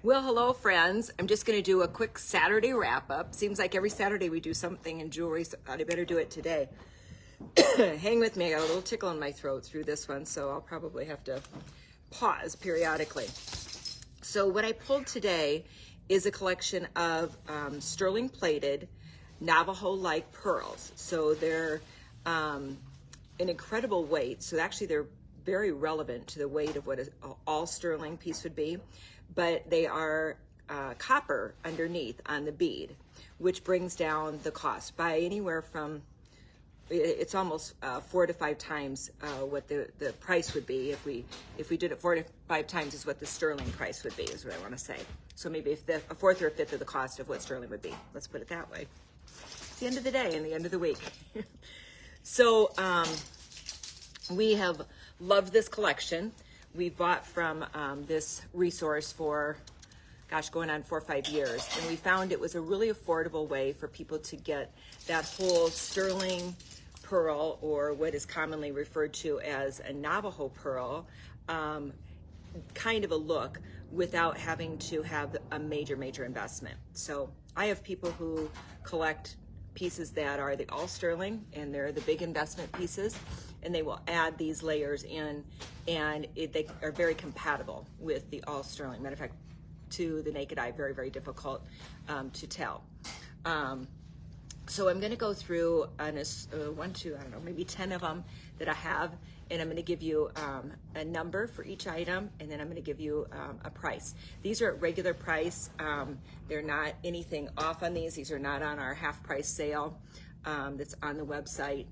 Well, hello, friends. I'm just going to do a quick Saturday wrap up. Seems like every Saturday we do something in jewelry, so I better do it today. Hang with me. I got a little tickle in my throat through this one, so I'll probably have to pause periodically. So what I pulled today is a collection of sterling plated Navajo-like pearls. So they're an incredible weight. So actually they're very relevant to the weight of what an all sterling piece would be, but they are copper underneath on the bead, which brings down the cost by anywhere from, it's almost 4 to 5 times what the price would be if we did it 4 to 5 times is what the sterling price would be, is what I want to say. So maybe if a fourth or a fifth of the cost of what sterling would be. Let's put it that way. It's the end of the day and the end of the week. So we have loved this collection. We've bought from this resource for, gosh, going on 4 or 5 years. And we found it was a really affordable way for people to get that whole sterling pearl, or what is commonly referred to as a Navajo pearl, kind of a look without having to have a major investment. So I have people who collect pieces that are the all sterling, and they're the big investment pieces, and they will add these layers in, and they are very compatible with the all sterling. Matter of fact, to the naked eye, very difficult to tell. So I'm going to go through maybe 10 of them that I have, and I'm going to give you a number for each item, and then I'm going to give you a price. These are at regular price. They're not anything off on these. These are not on our half price sale that's on the website.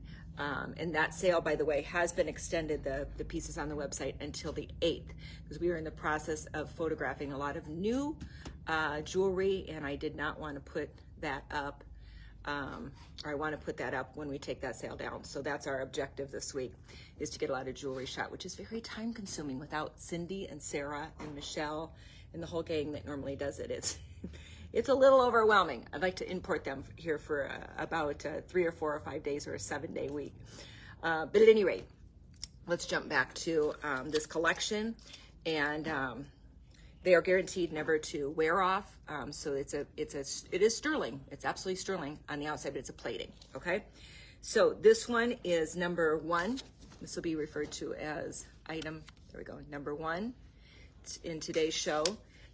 And that sale, by the way, has been extended, the pieces on the website, until the 8th, because we are in the process of photographing a lot of new jewelry, and I did not want to put that up. Or I want to put that up when we take that sale down. So that's our objective this week, is to get a lot of jewelry shot, which is very time consuming without Cindy and Sarah and Michelle and the whole gang that normally does it. It's a little overwhelming. I'd like to import them here for about 3 or 4 or 5 days or a 7-day week. But at any rate, let's jump back to this collection, and they are guaranteed never to wear off. So it is sterling. It's absolutely sterling on the outside, but it's a plating. Okay. So this one is number 1. This will be referred to as item, there we go, number 1 in today's show.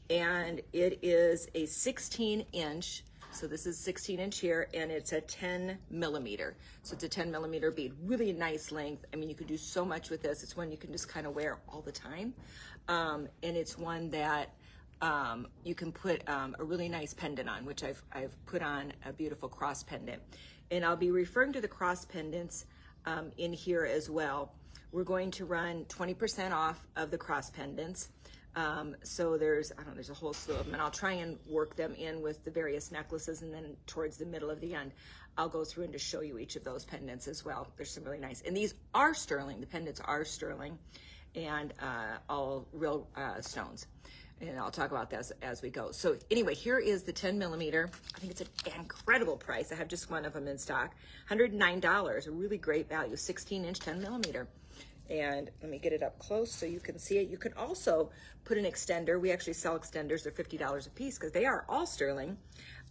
And it is a 16-inch. So this is 16-inch here, and it's a 10 millimeter. So it's a 10 millimeter bead, really nice length. I mean, you can do so much with this. It's one you can just kind of wear all the time. And it's one that you can put a really nice pendant on, which I've put on a beautiful cross pendant. And I'll be referring to the cross pendants in here as well. We're going to run 20% off of the cross pendants. So there's a whole slew of them, and I'll try and work them in with the various necklaces, and then towards the middle of the end, I'll go through and just show you each of those pendants as well. There's some really nice, and these are sterling. The pendants are sterling, and all real stones. And I'll talk about this as we go. So anyway, here is the 10 millimeter. I think it's an incredible price. I have just one of them in stock. $109, a really great value, 16-inch 10 millimeter. And let me get it up close so you can see it. You can also put an extender. We actually sell extenders. They're $50 a piece because they are all sterling.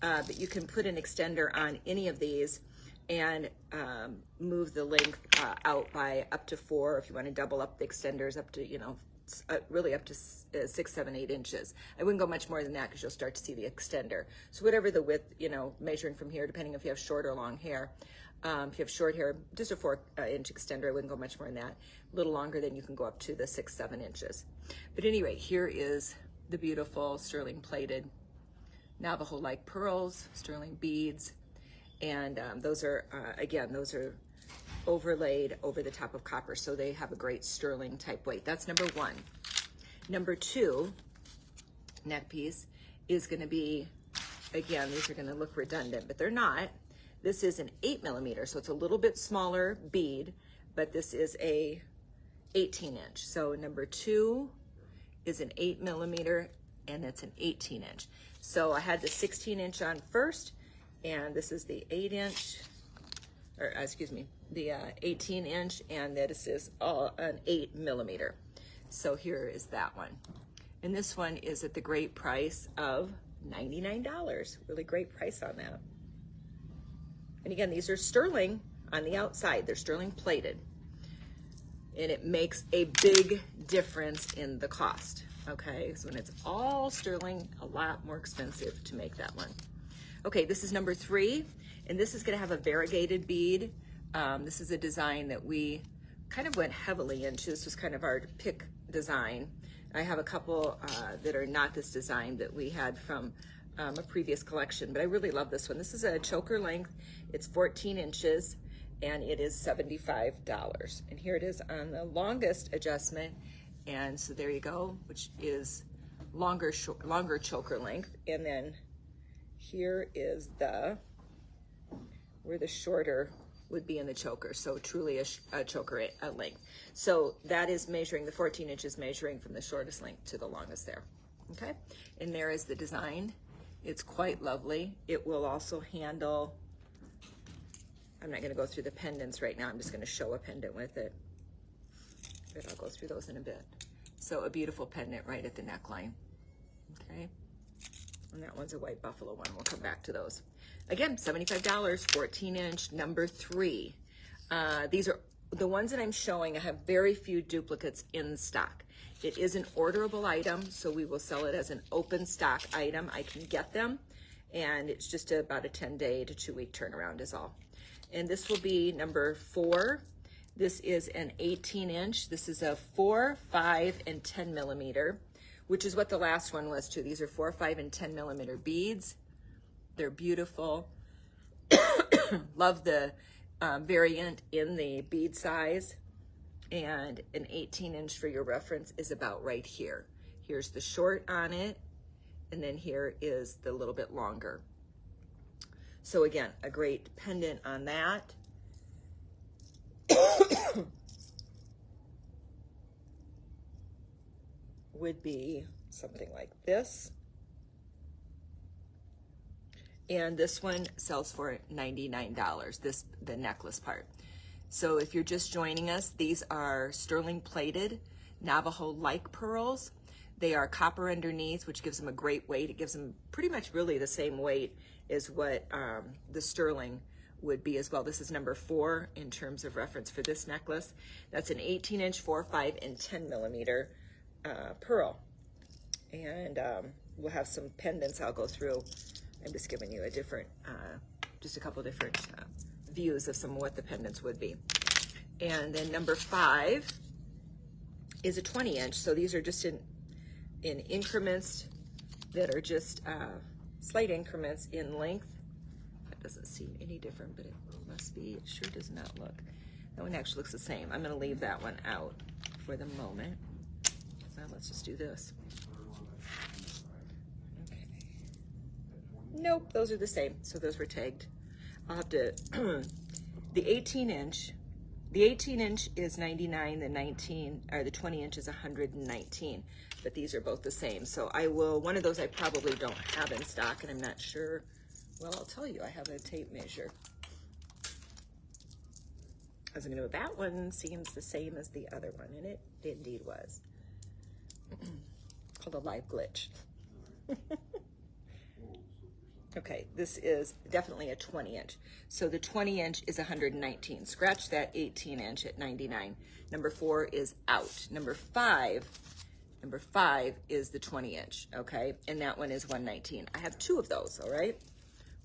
But you can put an extender on any of these and move the length out by up to 4. If you want to double up the extenders up to, really up to 6, 7, 8 inches. I wouldn't go much more than that because you'll start to see the extender. So whatever the width, measuring from here, depending if you have short or long hair. If you have short hair, just a 4-inch extender. I wouldn't go much more than that. A little longer, then you can go up to the 6, 7 inches. But anyway, here is the beautiful sterling plated Navajo-like pearls, sterling beads, and those are overlaid over the top of copper, so they have a great sterling type weight. That's number 1. Number 2 neck piece is going to be, again, these are going to look redundant, but they're not. This is an 8 millimeter, so it's a little bit smaller bead, but this is a 18-inch. So number 2 is an 8 millimeter, and it's an 18-inch. So I had the 16-inch on first, and this is the 8-inch, or excuse me, the 18-inch, and this is an 8 millimeter. So here is that one. And this one is at the great price of $99. Really great price on that. And again, these are sterling on the outside. They're sterling plated. And it makes a big difference in the cost. Okay, so when it's all sterling, a lot more expensive to make that one. Okay, this is number 3, and this is gonna have a variegated bead. This is a design that we kind of went heavily into. This was kind of our pick design. I have a couple that are not this design that we had from a previous collection, but I really love this one. This is a choker length. It's 14 inches, and it is $75. And here it is on the longest adjustment. And so there you go, which is longer choker length. And then here is where the shorter would be in the choker. So truly a choker length. So that is measuring, the 14 inches measuring from the shortest length to the longest there. Okay, and there is the design. It's quite lovely. It will also handle, I'm not gonna go through the pendants right now. I'm just gonna show a pendant with it. But I'll go through those in a bit. So a beautiful pendant right at the neckline, okay? And that one's a white buffalo one. We'll come back to those. Again, $75, 14 inch, number 3. These are the ones that I'm showing. I have very few duplicates in stock. It is an orderable item, so we will sell it as an open stock item. I can get them, and it's just about a 10-day to 2-week turnaround is all. And this will be number 4. This is an 18 inch. This is a 4, 5, and 10 millimeter, which is what the last one was too. These are 4, 5, and 10 millimeter beads. They're beautiful. Love the variant in the bead size. And an 18 inch for your reference is about right here. Here's the short on it, and then here is the little bit longer. So again, a great pendant on that. Would be something like this. And this one sells for $99, the necklace part. So if you're just joining us, these are sterling plated Navajo-like pearls. They are copper underneath, which gives them a great weight. It gives them pretty much really the same weight as what the sterling would be as well. This is number 4 in terms of reference for this necklace. That's an 18 inch, 4, 5, and 10 millimeter pearl. And we'll have some pendants I'll go through. I'm just giving you a different, just a couple different views of some of what the pendants would be. And then number 5 is a 20 inch. So these are just in increments that are just slight increments in length. That doesn't seem any different, but it must be. It sure does not look. That one actually looks the same. I'm going to leave that one out for the moment. Now let's just do this. Okay. Nope, those are the same. So those were tagged. I'll have to, the 18 inch is 99, the 20 inch is 119, but these are both the same. So I will, one of those I probably don't have in stock, and I'm not sure. Well, I'll tell you, I have a tape measure. I was gonna go, that one seems the same as the other one, and it indeed was. Called a live glitch. Okay, this is definitely a 20 inch. So the 20 inch is 119. Scratch that 18 inch at 99. Number 4 is out. Number five is the 20 inch, okay? And that one is 119. I have 2 of those, all right?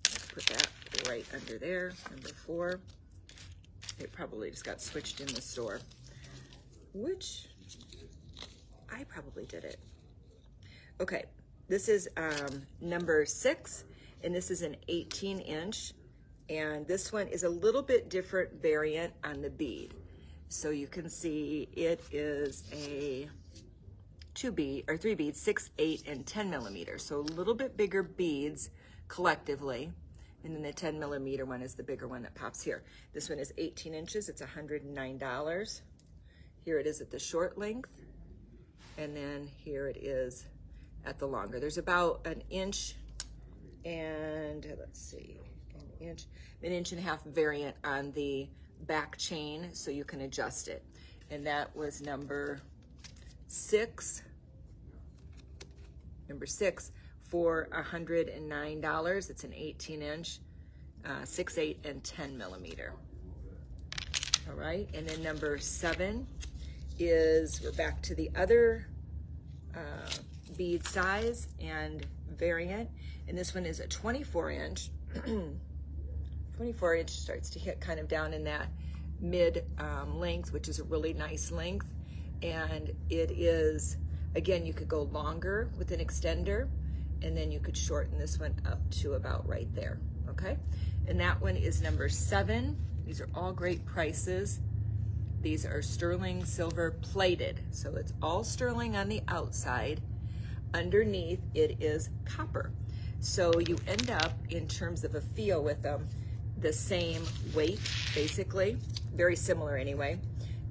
Let's put that right under there. Number 4. It probably just got switched in the store, which I probably did it. Okay, this is number 6. And this is an 18 inch, and this one is a little bit different variant on the bead. So you can see it is a 3 beads, 6, 8, and 10 millimeters. So a little bit bigger beads collectively. And then the 10 millimeter one is the bigger one that pops here. This one is 18 inches, it's $109. Here it is at the short length. And then here it is at the longer. There's about an inch and let's see, an inch and a half variant on the back chain, so you can adjust it. And that was number 6. Number 6 for $109. It's an 18-inch, 6, 8, and 10 millimeter. All right, and then number 7 is, we're back to the other bead size and variant, and this one is a 24-inch. 24-inch starts to hit kind of down in that mid length, which is a really nice length, and it is, again, you could go longer with an extender, and then you could shorten this one up to about right there, okay? And that one is number 7. These are all great prices. These are sterling silver plated, so it's all sterling on the outside. Underneath, it is copper. So you end up, in terms of a feel with them, the same weight, basically, very similar anyway,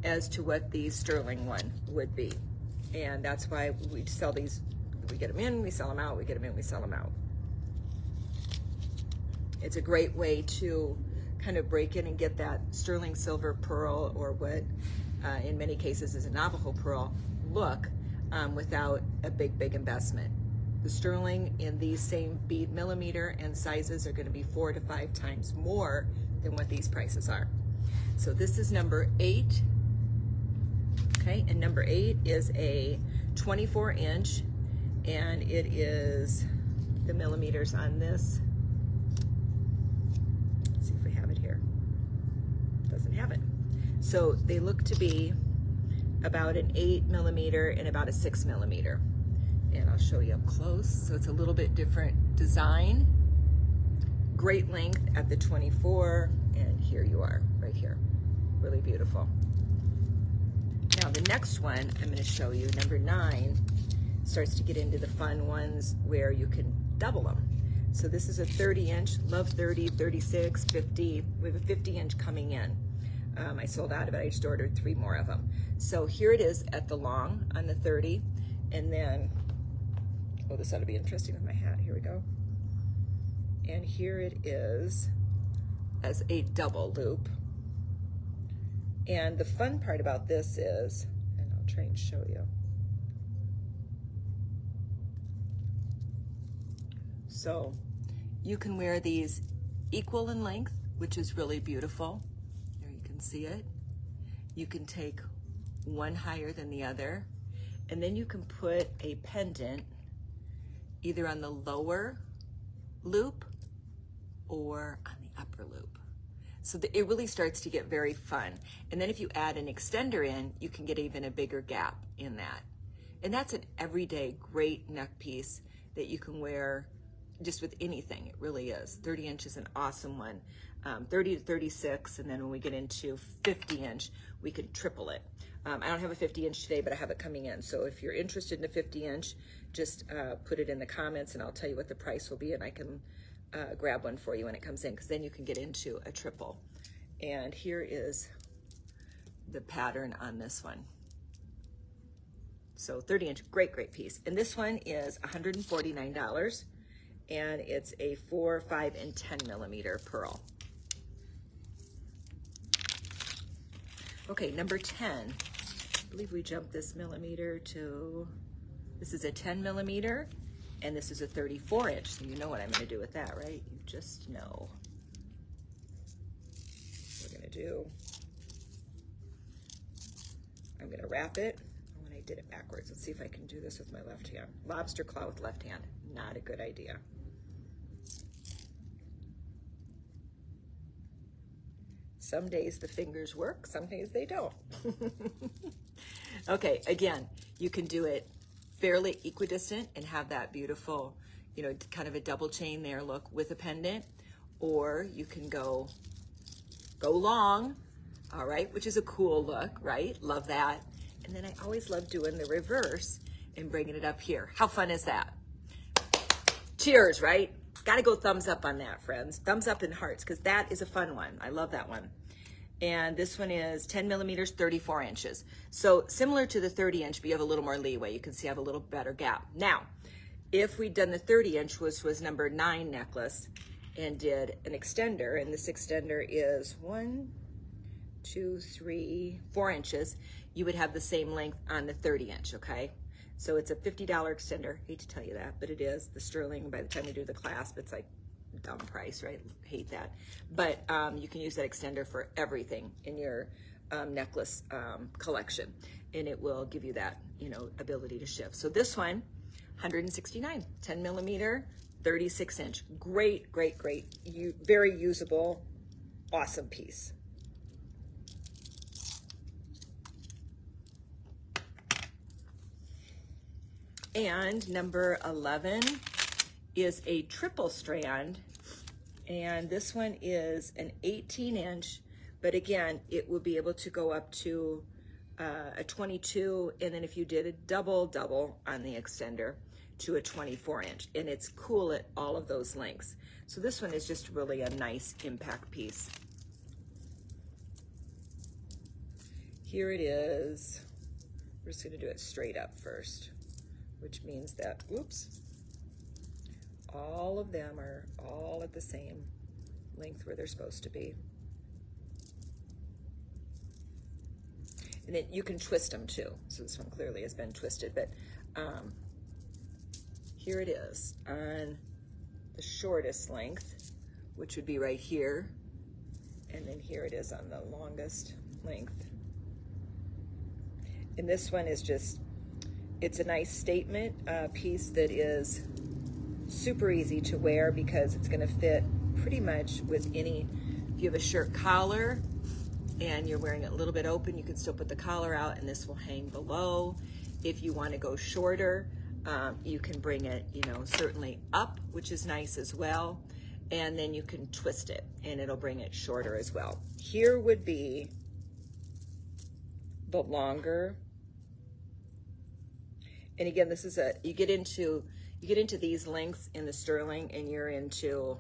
as to what the sterling one would be. And that's why we sell these. We get them in, we sell them out, we get them in, we sell them out. It's a great way to kind of break in and get that sterling silver pearl, or what in many cases is a Navajo pearl look, without a big investment. The sterling in these same bead millimeter and sizes are going to be 4 to 5 times more than what these prices are. So this is number 8. Okay, and number 8 is a 24-inch, and it is, the millimeters on this, let's see if we have it here. Doesn't have it. So they look to be about an 8 millimeter and about a 6 millimeter. And I'll show you up close. So it's a little bit different design. Great length at the 24, and here you are, right here. Really beautiful. Now the next one I'm going to show you, number 9, starts to get into the fun ones where you can double them. So this is a 30-inch, love 30, 36, 50. We have a 50-inch coming in. I sold out of it. I just ordered 3 more of them. So here it is at the long on the 30, and then, oh, this ought to be interesting with my hat. Here we go. And here it is as a double loop. And the fun part about this is, and I'll try and show you. So you can wear these equal in length, which is really beautiful. There you can see it. You can take one higher than the other, and then you can put a pendant either on the lower loop or on the upper loop. So it really starts to get very fun. And then if you add an extender in, you can get even a bigger gap in that. And that's an everyday great neck piece that you can wear just with anything. It really is. 30 inch is an awesome one. 30 to 36, and then when we get into 50-inch, we could triple it. I don't have a 50-inch today, but I have it coming in. So if you're interested in a 50-inch, just put it in the comments, and I'll tell you what the price will be, and I can grab one for you when it comes in, because then you can get into a triple. And here is the pattern on this one. So 30-inch, great piece. And this one is $149, and it's a 4, 5, and 10 millimeter pearl. Okay, number 10. I believe we jumped this millimeter to, this is a 10 millimeter, and this is a 34-inch, so you know what I'm gonna do with that, right? You just know. We're gonna do, I'm gonna wrap it. Oh, and I did it backwards. Let's see if I can do this with my left hand. Lobster claw with left hand, not a good idea. Some days the fingers work, some days they don't. Okay, again, you can do it fairly equidistant and have that beautiful, you know, kind of a double chain there look with a pendant, or you can go long, all right, which is a cool look, right? Love that. And then I always love doing the reverse and bringing it up here. How fun is that? Cheers, right? Gotta go thumbs up on that, friends. Thumbs up and hearts, because that is a fun one. I love that one. And this one is 10 millimeters, 34 inches. So similar to the 30-inch, but you have a little more leeway. You can see I have a little better gap. Now, if we'd done the 30-inch, which was number 9 necklace, and did an extender, and this extender is 1, 2, 3, 4 inches, you would have the same length on the 30-inch, okay? So it's a $50 extender. Hate to tell you that, but it is. The sterling, by the time we do the clasp, it's like dumb price, right? Hate that. But you can use that extender for everything in your necklace collection, and it will give you that, you know, ability to shift. So this one, 169, 10 millimeter, 36 inch. Great, great, great. Very usable, awesome piece. And number 11 is a triple strand, and this one is an 18 inch, but again, it will be able to go up to a 22, and then if you did a double on the extender, to a 24 inch, and it's cool at all of those lengths. So this one is just really a nice impact piece. Here it is. We're just gonna do it straight up first, which means that, whoops, all of them are all at the same length where they're supposed to be. And then you can twist them too. So this one clearly has been twisted, but here it is on the shortest length, which would be right here. And then here it is on the longest length. And this one is just, it's a nice statement piece that is super easy to wear because it's gonna fit pretty much with any, if you have a shirt collar and you're wearing it a little bit open, you can still put the collar out and this will hang below. If you wanna go shorter, you can bring it, you know, certainly up, which is nice as well. And then you can twist it and it'll bring it shorter as well. Here would be the longer. And again, this is you get into these lengths in the sterling and you're into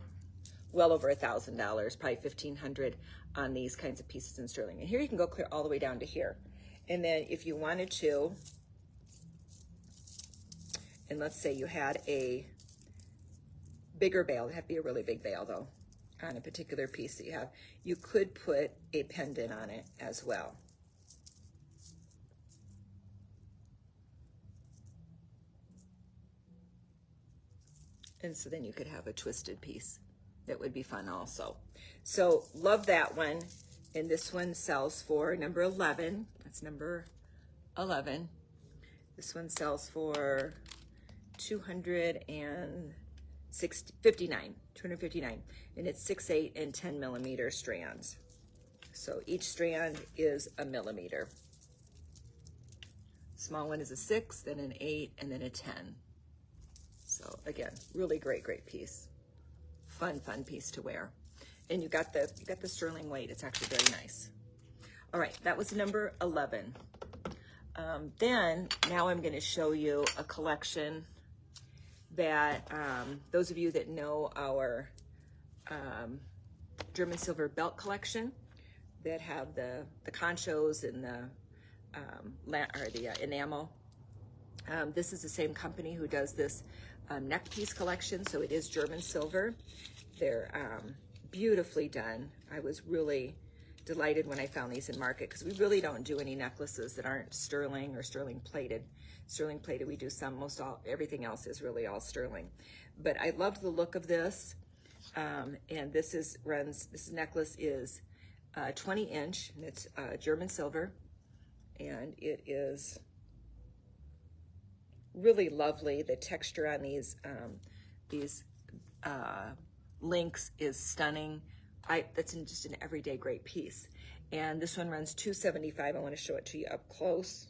well over $1,000, probably $1,500 on these kinds of pieces in sterling. And here you can go clear all the way down to here. And then if you wanted to, and let's say you had a bigger bail, it'd have to be a really big bail though, on a particular piece that you have, you could put a pendant on it as well. And so then you could have a twisted piece. That would be fun also. So love that one. And this one sells for number 11. That's number 11. This one sells for $259. And it's 6/8 and 10 millimeter strands. So each strand is a millimeter. Small one is a 6, then an 8, and then a 10. So again, really great, great piece. Fun piece to wear. And you got the sterling weight. It's actually very nice. All right, that was number 11. Then now I'm going to show you a collection that those of you that know our German silver belt collection that have the conchos and the enamel. This is the same company who does this neck piece collection, so it is German silver. They're beautifully done. I was really delighted when I found these in market because we really don't do any necklaces that aren't sterling or sterling plated. Sterling plated we do some, most all, everything else is really all sterling. But I loved the look of this, and this necklace is 20 inch, and it's German silver, and it is really lovely. The texture on these links is stunning. That's just an everyday great piece. And this one runs $275. I want to show it to you up close.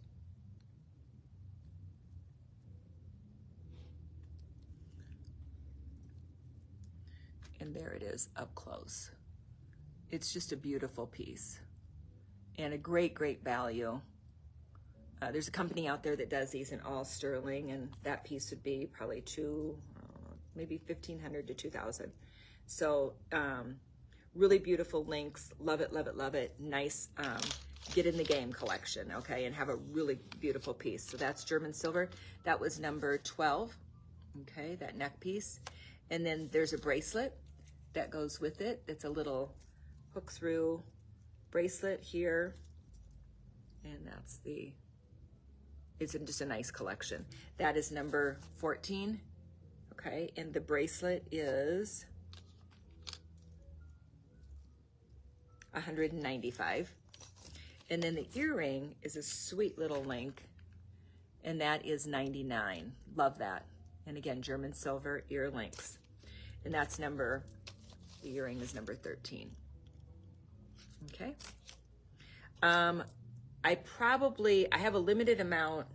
And there it is up close. It's just a beautiful piece and a great, great value. There's a company out there that does these in all sterling, and that piece would be probably maybe $1,500 to $2,000. So really beautiful links. Love it, love it, love it. Nice get in the game collection, okay, and have a really beautiful piece. So that's German silver. That was number 12, okay, that neck piece. And then there's a bracelet that goes with it. It's a little hook through bracelet here, and that's the it's just a nice collection. That is number 14. Okay, and the bracelet is $195. And then the earring is a sweet little link, and that is $99. Love that. And again, German silver ear links. And that's the earring is number 13. Okay. I have a limited amount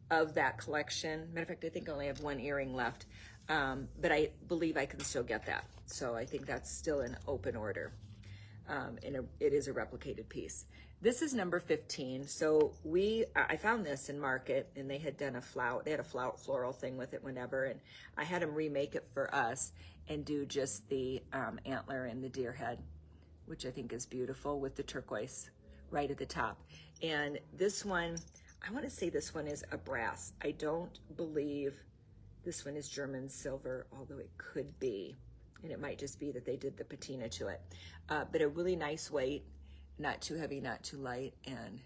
of that collection. Matter of fact, I think I only have one earring left, but I believe I can still get that. So I think that's still in open order. And it is a replicated piece. This is number 15. So I found this in Market, and they had done they had a floral thing with it whenever, and I had them remake it for us and do just the antler and the deer head, which I think is beautiful with the turquoise right at the top. And this one, I want to say this one is a brass. I don't believe this one is German silver, although it could be. And it might just be that they did the patina to it. But a really nice weight, not too heavy, not too light. And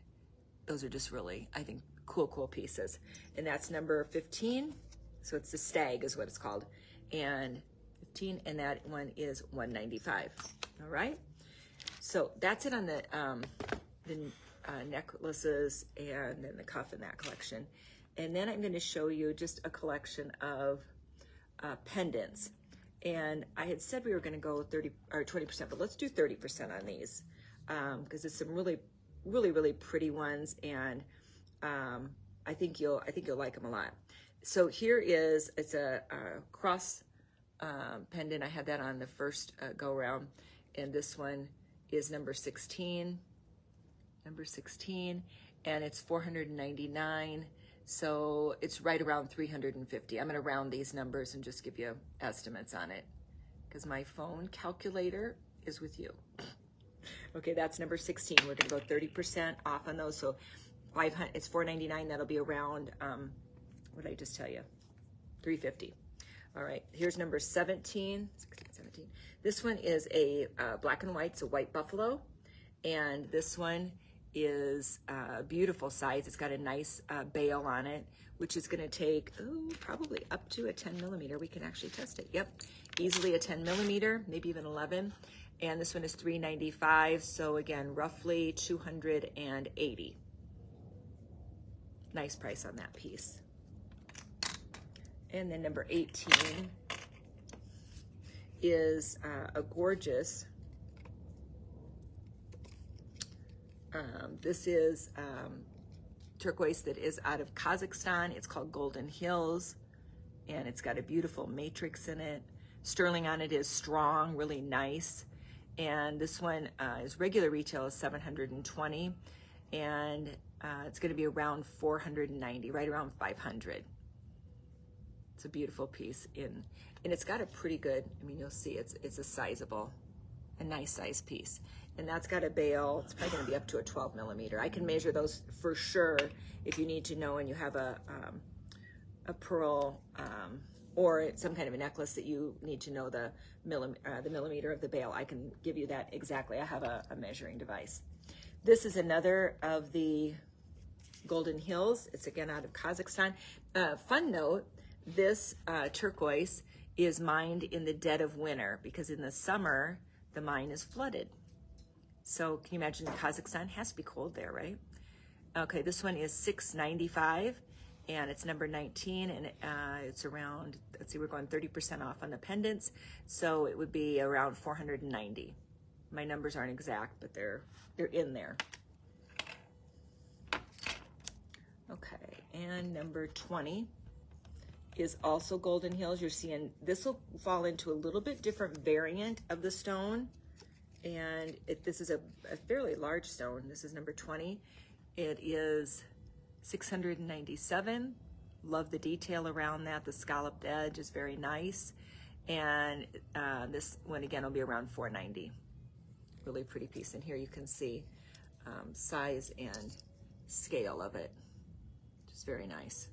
those are just really, I think, cool pieces. And that's number 15. So it's the Stag is what it's called. And 15, and that one is $195. All right. So that's it on the necklaces and then the cuff in that collection. And then I'm going to show you just a collection of pendants. And I had said we were going to go 30 or 20%, but let's do 30% on these because it's some really pretty ones, and I think you'll like them a lot. So here it's a cross pendant. I had that on the first go round, and this one is number 16, and it's $499. So it's right around $350. I'm going to round these numbers and just give you estimates on it because my phone calculator is with you. Okay, that's number 16. We're going to go 30% off on those. So it's $499. That'll be around, what did I just tell you? $350. All right, here's number 17. 16, 17. This one is a black and white, so white buffalo. And this one is a beautiful size. It's got a nice bail on it, which is going to take probably up to a 10 millimeter. We can actually test it. Yep, easily a 10 millimeter, maybe even 11. And this one is $395. So again, roughly $280. Nice price on that piece. And then number 18 is a gorgeous. This is turquoise that is out of Kazakhstan. It's called Golden Hills, and it's got a beautiful matrix in it. Sterling on it is strong, really nice. And this one is regular retail is $720, and it's going to be around $490, right around $500. It's a beautiful piece and it's got a pretty good. I mean, you'll see it's a nice size piece. And that's got a bail. It's probably going to be up to a 12 millimeter. I can measure those for sure if you need to know and you have a pearl or some kind of a necklace that you need to know the millimeter of the bail. I can give you that exactly. I have a measuring device. This is another of the Golden Hills. It's again out of Kazakhstan. Fun note, this turquoise is mined in the dead of winter because in the summer, the mine is flooded. So can you imagine Kazakhstan has to be cold there, right? Okay, this one is $695 and it's number 19 and it's around, let's see, we're going 30% off on the pendants. So it would be around $490. My numbers aren't exact, but they're in there. Okay, and number 20 is also Golden Hills. You're seeing this will fall into a little bit different variant of the stone. And this is a fairly large stone. This is number 20. It is $697. Love the detail around that. The scalloped edge is very nice. And this one again will be around $490. Really pretty piece. And here you can see size and scale of it. Just very nice.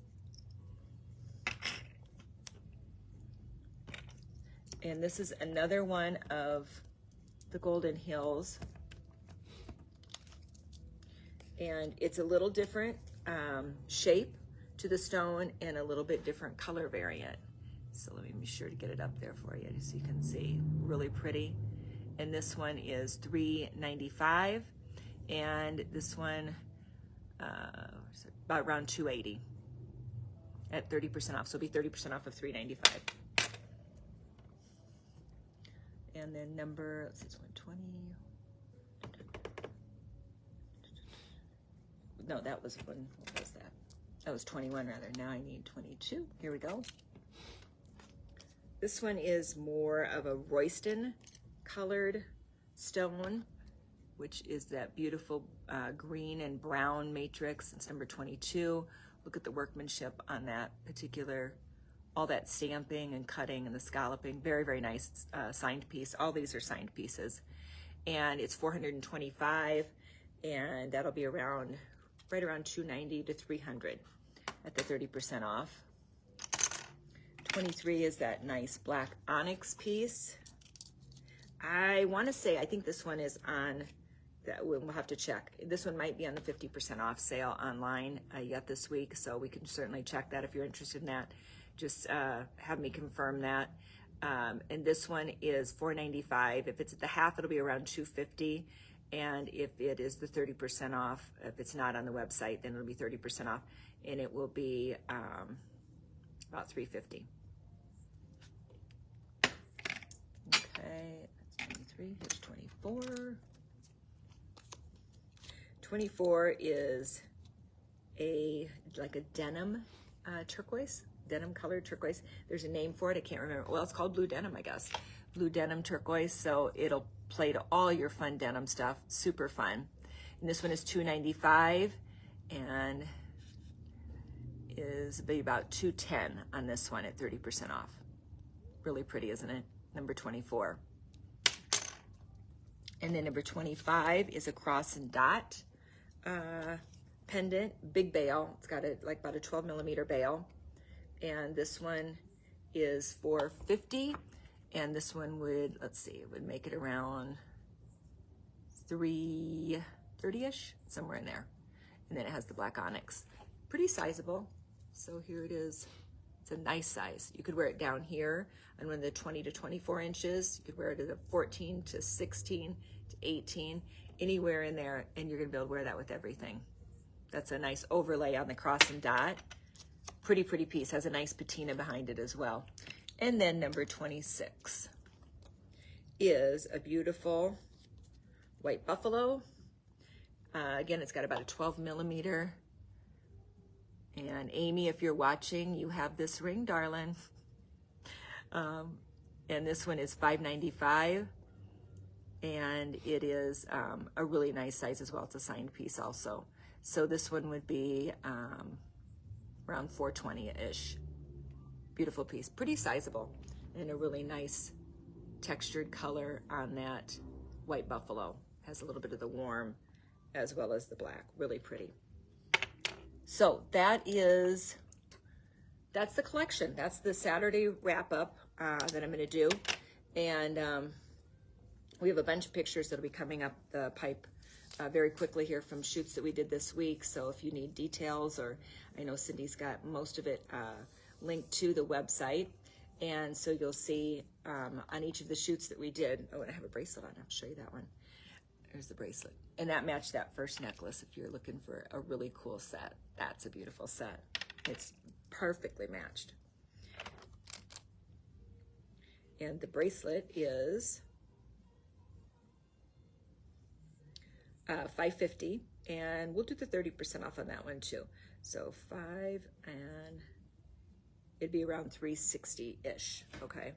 And this is another one of the Golden Hills. And it's a little different shape, to the stone and a little bit different color variant. So let me be sure to get it up there for you so you can see. Really pretty. And this one is $395, and this one about around $280 at 30% off. So it'll be 30% off of $395. And then number, let's see, it's 120. No, that was one. What was that? That was 21 rather. Now I need 22. Here we go. This one is more of a Royston colored stone, which is that beautiful green and brown matrix. It's number 22. Look at the workmanship on that particular, all that stamping and cutting and the scalloping. Very, very nice signed piece. All these are signed pieces. And it's $425, and that'll be around, right around $290 to $300 at the 30% off. 23 is that nice black onyx piece. I want to say, I think this one is on, that we'll have to check. This one might be on the 50% off sale online yet this week, so we can certainly check that if you're interested in that. Just have me confirm that. And this one is $495. If it's at the half, it'll be around $250. And if it is the 30% off, if it's not on the website, then it'll be 30% off, and it will be about $350. Okay, that's 23. Here's 24. 24 is like a denim turquoise, denim colored turquoise. There's a name for it, I can't remember. Well, it's called blue denim, I guess. Blue denim turquoise, so it'll play to all your fun denim stuff. Super fun. And this one is $295 and is about $210 on this one at 30% off. Really pretty, isn't it? Number 24. And then number 25 is a cross and dot pendant, big bail. It's got like about a 12 millimeter bail. And this one is $450. And this one would, let's see, it would make it around $330-ish, somewhere in there. And then it has the black onyx. Pretty sizable. So here it is. It's a nice size. You could wear it down here on one of the 20 to 24 inches. You could wear it at a 14 to 16 to 18, anywhere in there, and you're gonna be able to wear that with everything. That's a nice overlay on the cross and dot. Pretty, pretty piece. Has a nice patina behind it as well. And then number 26 is a beautiful white buffalo. Again, it's got about a 12 millimeter. And Amy, if you're watching, you have this ring, darling. And this one is $595. And it is a really nice size as well. It's a signed piece also. So this one would be around $420-ish. Beautiful piece, pretty sizable, and a really nice textured color on that white buffalo. Has a little bit of the warm as well as the black, really pretty. So that's the collection. That's the Saturday wrap up that I'm gonna do. And we have a bunch of pictures that'll be coming up the pipe very quickly here from shoots that we did this week. So if you need details, or I know Cindy's got most of it linked to the website. And so you'll see on each of the shoots that we did. Oh, and I have a bracelet on. I'll show you that one. There's the bracelet. And that matched that first necklace if you're looking for a really cool set. That's a beautiful set. It's perfectly matched. And the bracelet is $550, and we'll do the 30% off on that one too. So 5, and it'd be around $360-ish. Okay,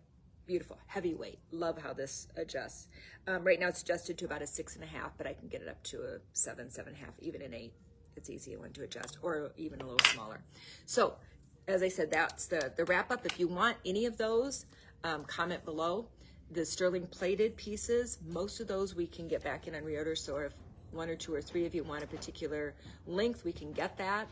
beautiful, heavyweight. Love how this adjusts. Right now it's adjusted to about a 6.5, but I can get it up to a 7, 7.5, even an 8. It's easy one to adjust, or even a little smaller. So as I said, that's the wrap up. If you want any of those, comment below. The sterling plated pieces, most of those we can get back in on reorder. So if 1 or 2 or 3 of you want a particular length, we can get that.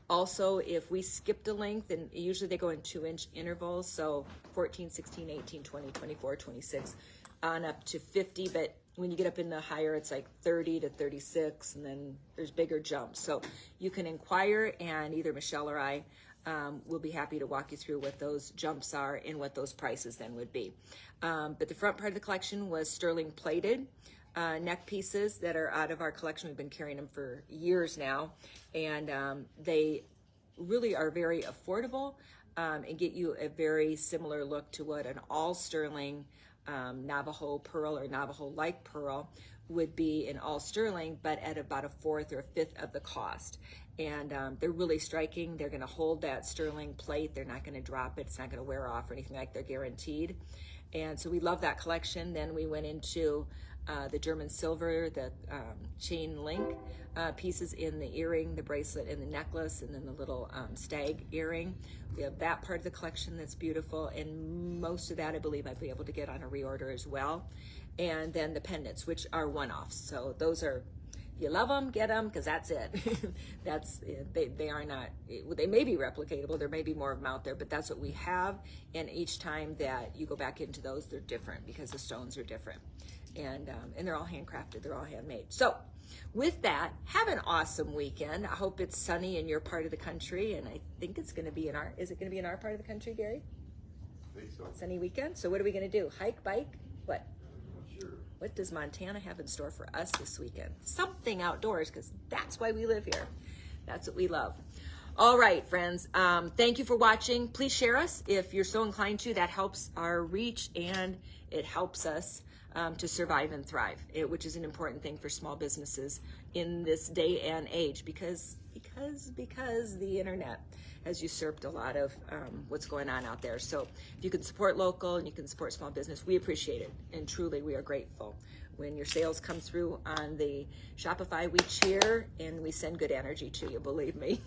Also, if we skipped a length, and usually they go in 2-inch intervals, so 14, 16, 18, 20, 24, 26, on up to 50, but when you get up in the higher, it's like 30 to 36, and then there's bigger jumps. So you can inquire, and either Michelle or I we'll be happy to walk you through what those jumps are and what those prices then would be. But the front part of the collection was sterling plated neck pieces that are out of our collection. We've been carrying them for years now, and they really are very affordable and get you a very similar look to what an all sterling Navajo pearl or Navajo-like pearl would be in all sterling, but at about a fourth or a fifth of the cost. And they're really striking. They're going to hold that sterling plate. They're not going to drop it. It's not going to wear off or anything like that. They're guaranteed. And so we love that collection. Then we went into the German silver, the chain link pieces in the earring, the bracelet, and the necklace, and then the little stag earring. We have that part of the collection that's beautiful, and most of that I believe I'd be able to get on a reorder as well. And then the pendants, which are one-offs. So those are, you love them, get them, because that's it. They are not, they may be replicatable, there may be more of them out there, but that's what we have. And each time that you go back into those, they're different because the stones are different. And they're all handcrafted, they're all handmade. So with that, have an awesome weekend. I hope it's sunny in your part of the country, and I think it's going to be in our, is it going to be in our part of the country, Gary? I think so. Sunny weekend. So what are we going to do? Hike, bike? What? Sure. What does Montana have in store for us this weekend? Something outdoors, because that's why we live here. That's what we love. All right, friends. Thank you for watching. Please share us if you're so inclined to. That helps our reach, and it helps us to survive and thrive, which is an important thing for small businesses in this day and age, because the internet has usurped a lot of what's going on out there. So if you can support local and you can support small business, we appreciate it. And truly, we are grateful. When your sales come through on the Shopify, we cheer and we send good energy to you, believe me.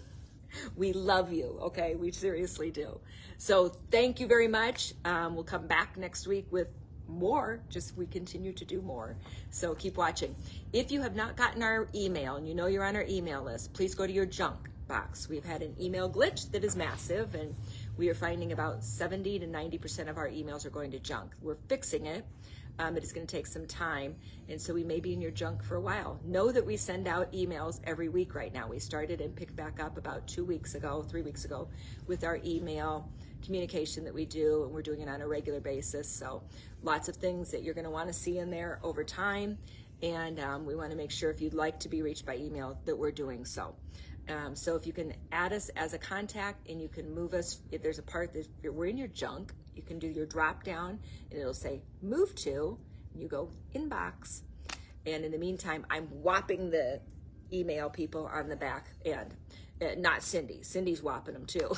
We love you, okay? We seriously do. So thank you very much. We'll come back next week with more, just we continue to do more. So keep watching. If you have not gotten our email and you know you're on our email list, please go to your junk box. We've had an email glitch that is massive, and we are finding about 70 to 90% of our emails are going to junk. We're fixing it, but it's going to take some time, and so we may be in your junk for a while. Know that we send out emails every week right now. We started and picked back up about 3 weeks ago with our email communication that we do, and we're doing it on a regular basis. So lots of things that you're going to want to see in there over time, and we want to make sure if you'd like to be reached by email that we're doing so. So if you can add us as a contact, and you can move us, if there's a part that if we're in your junk, you can do your drop down and it'll say move to, and you go inbox. And in the meantime, I'm whopping the email people on the back end. Not Cindy. Cindy's whopping them too.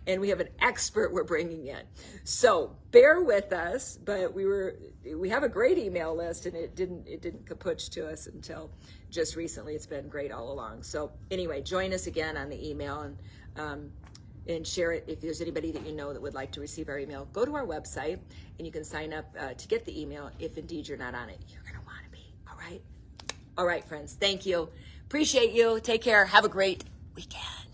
And we have an expert we're bringing in. So bear with us, but we have a great email list, and it didn't kaputch to us until just recently. It's been great all along. So anyway, join us again on the email, and share it. If there's anybody that you know that would like to receive our email, go to our website and you can sign up to get the email if indeed you're not on it. You're going to want to be. All right? All right, friends. Thank you. Appreciate you. Take care. Have a great weekend.